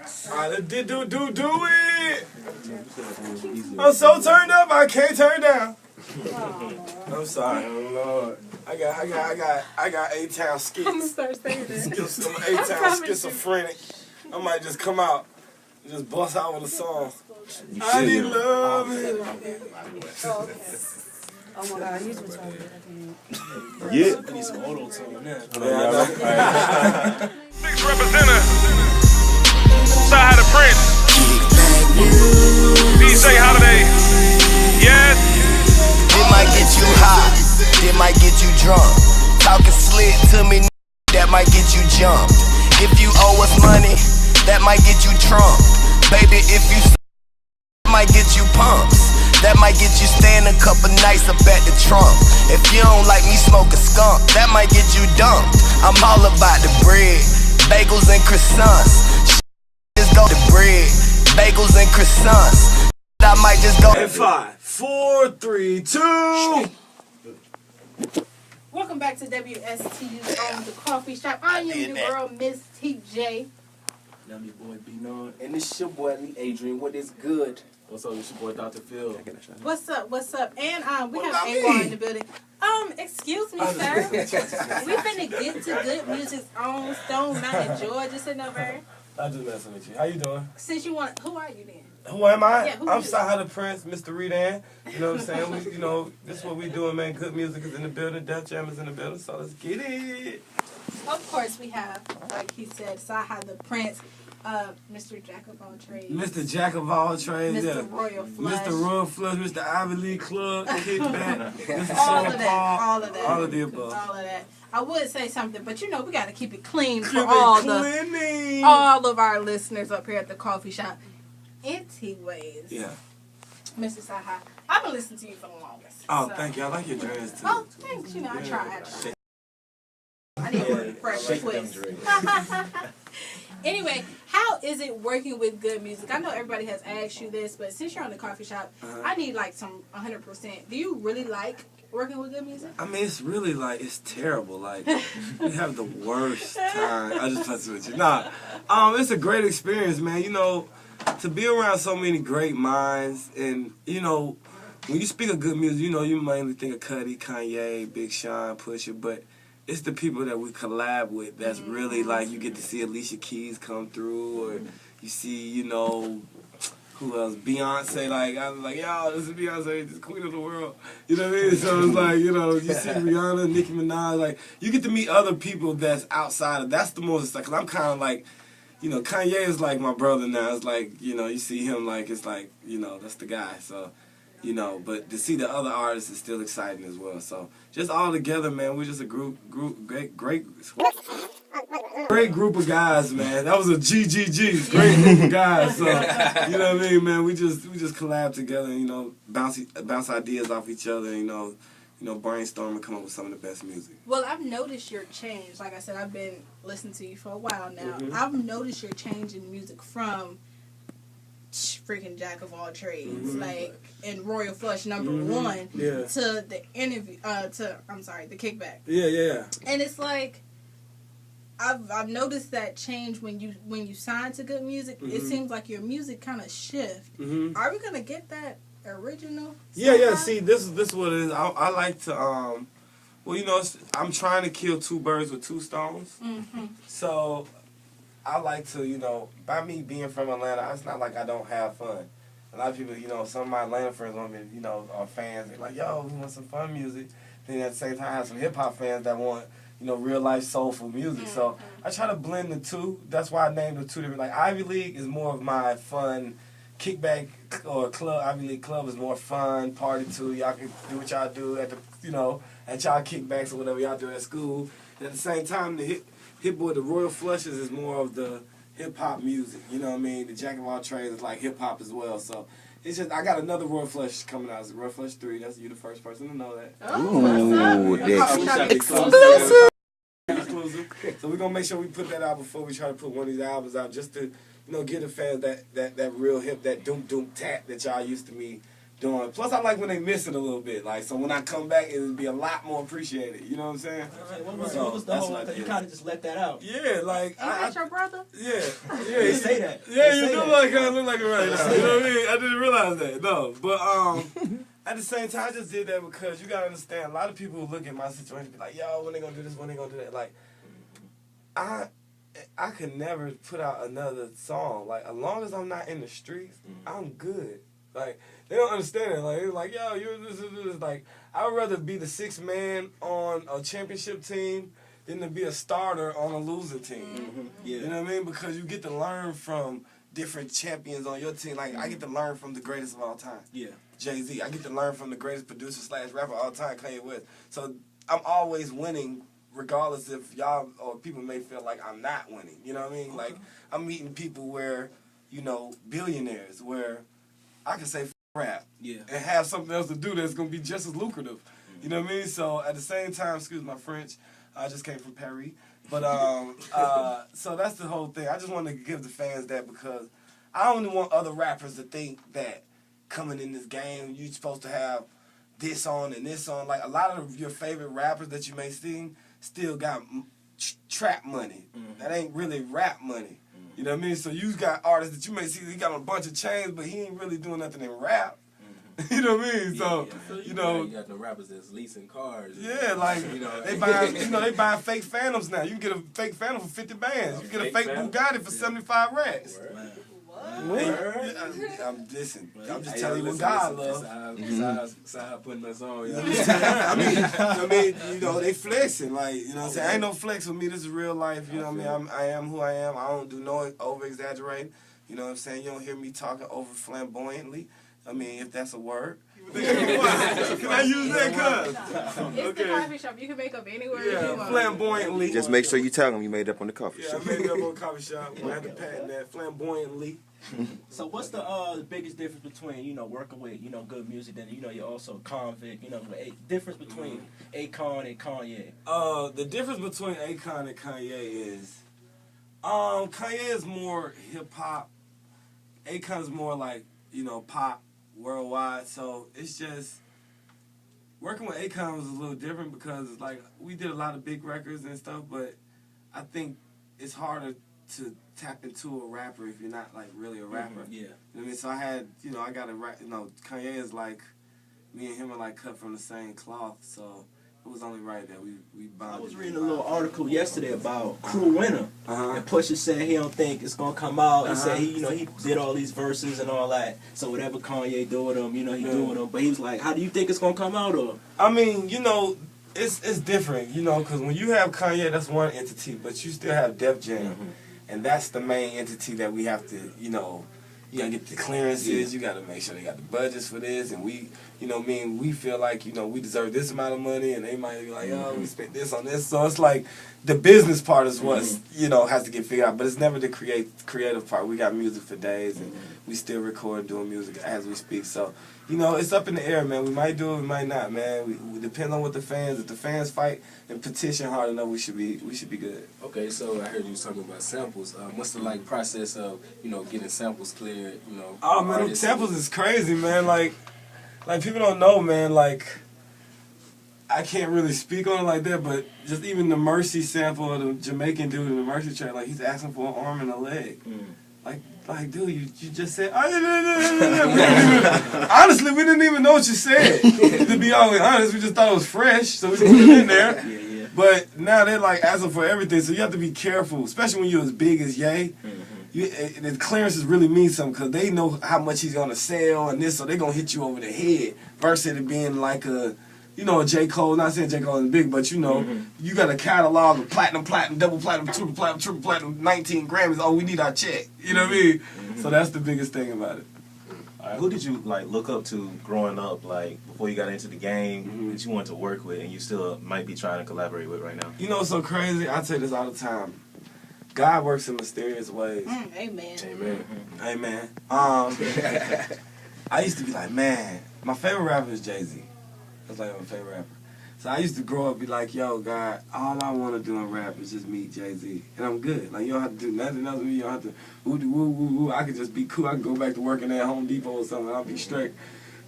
Alright, let's do it. I'm so turned up, I can't turn down. I'm sorry, oh Lord. I got A-Town skits. I'm gonna start saying this. Some A-Town schizophrenic. I might just come out and just bust out with a song. I need love. Oh my God, he's retarded. Yeah. I need some auto-tune now. Six representative, CyHi the Prynce, DJ Holiday, yes. It might get you high, it might get you drunk. Talking slick to me, that might get you jumped. If you owe us money, that might get you trumped. Baby, if you that might get you pumps. That might get you staying a couple nights up at the Trump. If you don't like me smoke a skunk, that might get you dumped. I'm all about the bread, bagels and croissants. Just go to bread, bagels and croissants. I might just go. In 5, 4, 3, 2. Welcome back to WSTU's on the coffee shop. I am your girl, Miss TJ. I'm your boy B-Non, and this your boy Lee Adrian. What is good? What's up? It's your boy Dr. Phil. What's up? What's up? And we have i'AWoL in the building. Excuse me, sir. We finna get to good music on Stone Mountain, Georgia, sitting over here. I'm just messing with you. How you doing? Since you want, who are you then? Who am I? Yeah, who I'm you? CyHi the Prynce, Mr. Redan. You know what I'm saying? This is what we doing, man. Good music is in the building. Def Jam is in the building. So let's get it. Of course, we have, like he said, CyHi the Prynce. Mr. Jack of all trades. Mr. Jack of all trades, Mr. yeah. Royal Flush. Mr. Royal Flush, Mr. Ivy League Club, Kickback, Mr. All Sean of that, Paul, all of that. all of the above. All of that. I would say something, but you know we got to keep it clean for Keep it all clean. all of our listeners up here at the coffee shop. Anyways, Yeah. Mr. CyHi, I've been listening to you for the longest. Oh, so. thank you. I like your dreads too. Oh, thanks. You know, I try. I need a fresh twist. Anyway, how is it working with good music? I know everybody has asked you this, but since you're on the coffee shop, I need like some 100%. Do you really like working with good music? I mean, it's really like, it's terrible. Like, we have the worst time. I just messing with you. Nah, it's a great experience, man. You know, to be around so many great minds, and, you know, when you speak of good music, you know, you mainly think of Cudi, Kanye, Big Sean, Pusha, but it's the people that we collab with that's really like, you get to see Alicia Keys come through, or you see, you know, who else? Beyonce. Like, I was like, yo, this is Beyonce, this queen of the world. You know what I mean? So it's like, you know, you see Rihanna, Nicki Minaj, like, you get to meet other people that's outside of, that's the most, like, 'cause I'm kind of like, you know, Kanye is like my brother now. It's like, you know, you see him, like, it's like, you know, that's the guy. So, you know, but to see the other artists is still exciting as well. So just all together, man, we're just a great group of guys, man. That was a GGG, great group of guys. So you know what I mean, man. We just collab together, and, you know, bounce ideas off each other, and, you know, brainstorm and come up with some of the best music. Well, I've noticed your change. Like I said, I've been listening to you for a while now. I've noticed your change in music from freaking Jack of all trades, like in Royal Flush #1 to the interview, the Kickback. Yeah. And it's like I've noticed that change when you sign to good music. It seems like your music kind of shift. Are we gonna get that original? Yeah. See, this is what it is. I like to well, you know, I'm trying to kill two birds with two stones. So I like to, you know, by me being from Atlanta, it's not like I don't have fun. A lot of people, you know, some of my Atlanta friends want me, you know, are fans. They're like, yo, we want some fun music. Then at the same time, I have some hip-hop fans that want, you know, real-life soulful music. So I try to blend the two. That's why I named the two different. Like, Ivy League is more of my fun. Kickback or club, Ivy League Club is more fun, party too. Y'all can do what y'all do at the, you know, at y'all kickbacks or whatever y'all do at school. And at the same time, the Hit Boy, the Royal Flushes is more of the hip-hop music, you know what I mean? The Jack of all trades is like hip-hop as well, so it's just, I got another Royal Flush coming out. It's Royal Flush 3, that's you the first person to know that. Oh, Exclusive. So we're going to make sure we put that out before we try to put one of these albums out, just to, you know, give the fans that real hip, that doom-doom tap that y'all used to me doing. Plus, I like when they miss it a little bit. Like, so when I come back, it'll be a lot more appreciated. You know what I'm saying? Right, what was the whole thing? You kind of just let that out. Yeah, like Ain't that your brother? Yeah, They say that. Yeah, They you say do that. like kind of look like it right now. You know what I mean? I didn't realize that. No, but at the same time, I just did that because you gotta understand. A lot of people who look at my situation be like, "Yo, when they gonna do this? When they gonna do that?" Like, I could never put out another song. Like, as long as I'm not in the streets, I'm good. Like, they don't understand it. Like, it's like, yo, you're this. Like, I would rather be the sixth man on a championship team than to be a starter on a losing team. Yeah. You know what I mean? Because you get to learn from different champions on your team. Like, I get to learn from the greatest of all time. Yeah. Jay-Z. I get to learn from the greatest producer / rapper of all time, Kanye West. So I'm always winning, regardless if y'all or people may feel like I'm not winning. You know what I mean? Like, I'm meeting people where, you know, billionaires, where I can say rap and have something else to do that's going to be just as lucrative. You know what I mean? So at the same time, excuse my French, I just came from Paris. But, so that's the whole thing. I just want to give the fans that because I only want other rappers to think that coming in this game, you're supposed to have this on and this on. Like, a lot of your favorite rappers that you may see still got trap money. That ain't really rap money. You know what I mean? So you got artists that you may see, he got a bunch of chains, but he ain't really doing nothing in rap. You know what I mean? So, you know, you got the rappers that's leasing cars. Yeah, like, you know, they buying fake Phantoms now. You can get a fake Phantom for 50 bands. You can get a fake Bugatti for 75 racks. I'm just telling you what God loves. CyHi putting us on. I mean, you know, they flexing. Like, you know what I'm saying? Ain't no flex with me. This is real life. You know what I mean? I am who I am. I don't do no over-exaggerating. You know what I'm saying? You don't hear me talking over flamboyantly. I mean, if that's a word. Can I use that, cuz? It's the coffee shop. You can make up any word you want. Flamboyantly. Just make sure you tell them you made it up on the coffee shop. Yeah, I made it up on the coffee shop. I have to patent that. Flamboyantly. So what's the biggest difference between, you know, working with, you know, good music and, you know, you're also a convict, you know, the difference between Akon and Kanye? The difference between Akon and Kanye is, Kanye is more hip-hop. Akon's more like, you know, pop worldwide. So it's just, working with Akon was a little different because, like, we did a lot of big records and stuff, but I think it's harder to tap into a rapper if you're not, like, really a rapper. Yeah. You know what I mean? So I had, you know, I got Kanye is like, me and him are like cut from the same cloth, so it was only right that we bonded. I was reading a little article yesterday about Crew Winner, and Pusha said he don't think it's gonna come out. He said he did all these verses and all that, so whatever Kanye do with him, you know, he doing them. But he was like, how do you think it's gonna come out? Or I mean, you know, it's different, you know, because when you have Kanye, that's one entity, but you still have Def Jam. And that's the main entity that we have to, you know, you gotta get the clearances, you gotta make sure they got the budgets for this, and we, you know, we feel like, you know, we deserve this amount of money, and they might be like, oh, we spent this on this. So it's like the business part is what's, you know, has to get figured out, but it's never the creative part. We got music for days, and we still record and doing music as we speak. So, you know, it's up in the air, man. We might do it, we might not, man. We depend on what the fans. If the fans fight and petition hard enough, we should be good. Okay, so I heard you was talking about samples. What's the process of, you know, getting samples cleared? You know. Oh man, them samples is crazy, man. Like people don't know, man. Like, I can't really speak on it like that, but just even the Mercy sample of the Jamaican dude in the Mercy track, like, he's asking for an arm and a leg. Like, dude, you just said, honestly, we didn't even know what you said. To be all honest, we just thought it was fresh, so we put it in there. But now they're like asking for everything, so you have to be careful, especially when you're as big as Ye. The clearances really mean something because they know how much he's gonna sell and this, so they're gonna hit you over the head. Versus it being like a, you know, a J. Cole. Not saying J. Cole is big, but you know, you got a catalog of platinum, double platinum, triple platinum, 19 Grammys. Oh, we need our check. You know what I mean? So that's the biggest thing about it. Who did you like look up to growing up, like before you got into the game, that you wanted to work with and you still might be trying to collaborate with right now? You know what's so crazy? I say this all the time. God works in mysterious ways. Amen. Amen. I used to be like, man, my favorite rapper is Jay-Z. That's like my favorite rapper. So I used to grow up and be like, yo, God, all I want to do in rap is just meet Jay-Z. And I'm good. Like, you don't have to do nothing else with me. You don't have to woo-woo-woo-woo. I could just be cool. I can go back to working at Home Depot or something. I'll be straight.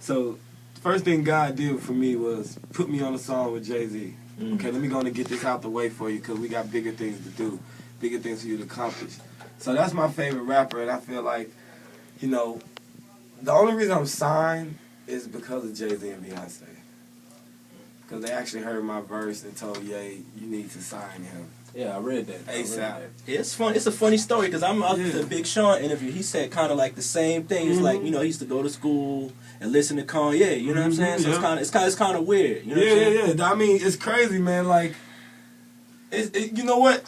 So the first thing God did for me was put me on a song with Jay-Z. Okay, let me go and get this out the way for you because we got bigger things to do, bigger things for you to accomplish. So that's my favorite rapper, and I feel like, you know, the only reason I'm signed is because of Jay-Z and Beyonce. Because they actually heard my verse and told Ye, you need to sign him. Yeah, I read that. ASAP. It's fun. It's a funny story because I'm out to the Big Sean interview. He said kind of like the same thing. It's like, you know, he used to go to school and listen to Kanye. You know what I'm saying? So it's kind of weird. You know what I'm saying? Yeah. I mean, it's crazy, man. Like, you know what?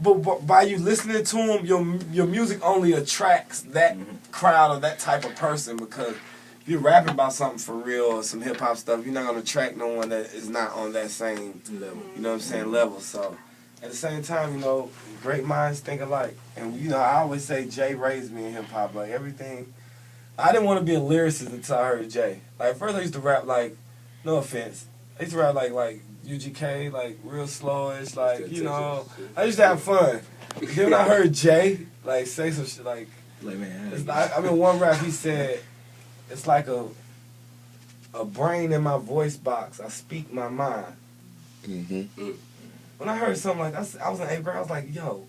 But by you listening to him, your music only attracts that crowd or that type of person because if you're rapping about something for real or some hip hop stuff, you're not gonna attract no one that is not on that same level. You know what I'm saying? Level. So. At the same time, you know, great minds think alike. And, you know, I always say Jay raised me in hip-hop. Like, everything. I didn't want to be a lyricist until I heard Jay. Like, first I used to rap, like, no offense. I used to rap, like UGK, like, real slowish. Like, you know, I used to have fun. Then when I heard Jay, like, say some shit, like man. It's like, I mean, one rap, he said, it's like a brain in my voice box. I speak my mind. When I heard something like that, I was in 8th grade, I was like, yo,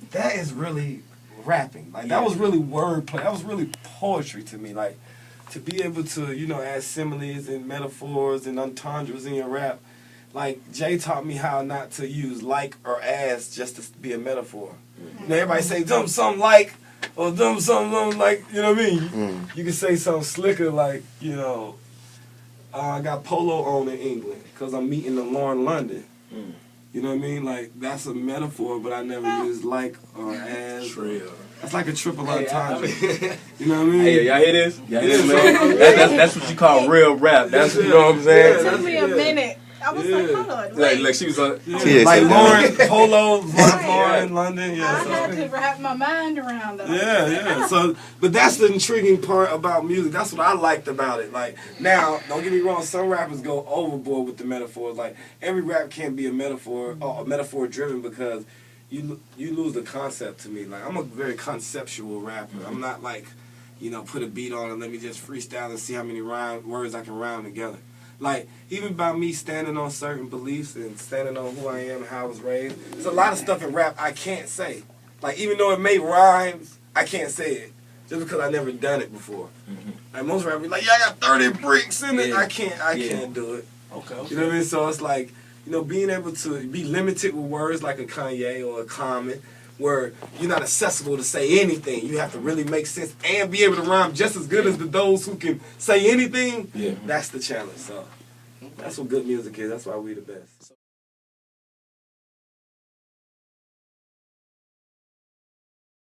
that is really rapping. Like, that was really wordplay. That was really poetry to me. Like, to be able to, you know, add similes and metaphors and entendres in your rap. Like, Jay taught me how not to use like or as just to be a metaphor. You know, everybody say, dumb something like, or dumb something like, you know what I mean? You can say something slicker like, you know, I got polo on in England because I'm meeting the Lauren London. You know what I mean? Like, that's a metaphor, but I never use like or as. That's like a triple entendre. You know what I mean? Hey, y'all hear this? Y'all hear this, man? That's what you call real rap. That's, you know what I'm saying? It took me a minute. I was like, hold on. Wait. Like she was on. Like Lauren, Polo, Lauren, London. Yeah, I had to wrap my mind around that. Yeah. So, but that's the intriguing part about music. That's what I liked about it. Like, now, don't get me wrong, some rappers go overboard with the metaphors. Like, every rap can't be a metaphor or a metaphor driven because you lose the concept to me. Like, I'm a very conceptual rapper. I'm not like, you know, put a beat on and let me just freestyle and see how many words I can rhyme together. Like, even by me standing on certain beliefs and standing on who I am and how I was raised, there's a lot of stuff in rap I can't say. Like, even though it may rhyme, I can't say it. Just because I never done it before. Like, most rappers be like, yeah, I got 30 bricks in it. I can't do it. Okay. You know what I mean? So it's like, you know, being able to be limited with words like a Kanye or a Common, where you're not accessible to say anything. You have to really make sense and be able to rhyme just as good as those who can say anything. That's the challenge. So that's what good music is. That's why we the best.